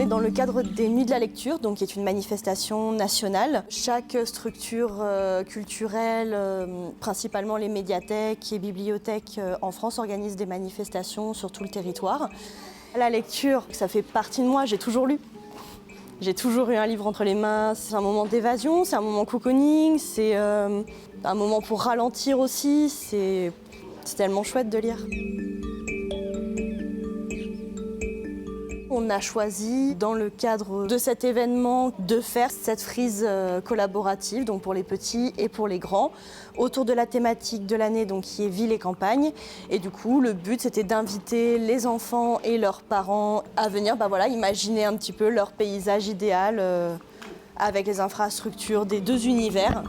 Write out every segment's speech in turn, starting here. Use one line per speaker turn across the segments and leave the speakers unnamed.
est dans le cadre des Nuits de la lecture, donc qui est une manifestation nationale. Chaque structure culturelle, principalement les médiathèques et bibliothèques en France, organise des manifestations sur tout le territoire. La lecture, ça fait partie de moi, j'ai toujours lu. J'ai toujours eu un livre entre les mains, c'est un moment d'évasion, c'est un moment cocooning, c'est un moment pour ralentir aussi, c'est tellement chouette de lire. On a choisi, dans le cadre de cet événement, de faire cette frise collaborative, donc pour les petits et pour les grands, autour de la thématique de l'année, donc qui est ville et campagne. Et du coup, le but, c'était d'inviter les enfants et leurs parents à venir, imaginer un petit peu leur paysage idéal avec les infrastructures des deux univers.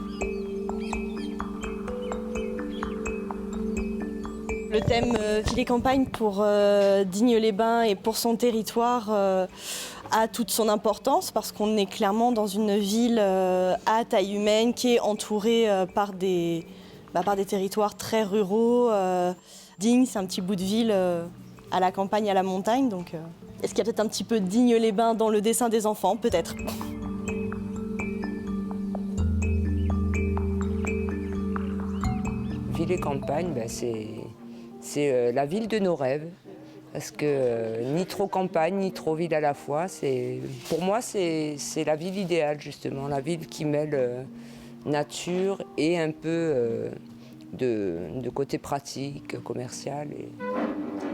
Le thème ville et campagne pour Digne-les-Bains et pour son territoire a toute son importance parce qu'on est clairement dans une ville à taille humaine qui est entourée par des territoires très ruraux. Digne, c'est un petit bout de ville à la campagne, à la montagne. Donc, est-ce qu'il y a peut-être un petit peu Digne-les-Bains dans le dessin des enfants? Peut-être.
Ville et campagne, c'est la ville de nos rêves, parce que ni trop campagne, ni trop ville à la fois. Pour moi, c'est la ville idéale, justement, la ville qui mêle nature et un peu de côté pratique, commercial. Et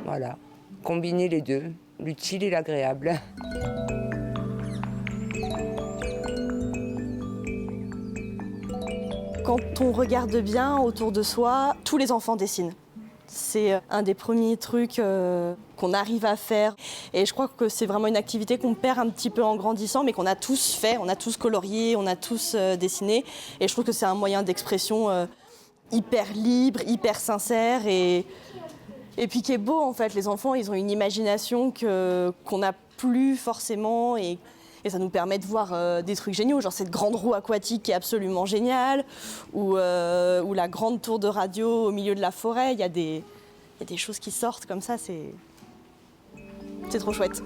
voilà, combiner les deux, l'utile et l'agréable.
Quand on regarde bien autour de soi, tous les enfants dessinent. C'est un des premiers trucs qu'on arrive à faire. Et je crois que c'est vraiment une activité qu'on perd un petit peu en grandissant, mais qu'on a tous fait, on a tous colorié, on a tous dessiné. Et je trouve que c'est un moyen d'expression hyper libre, hyper sincère et puis qui est beau en fait. Les enfants, ils ont une imagination qu'on n'a plus forcément et ça nous permet de voir des trucs géniaux, genre cette grande roue aquatique qui est absolument géniale, ou la grande tour de radio au milieu de la forêt. Il y a des choses qui sortent comme ça, c'est trop chouette.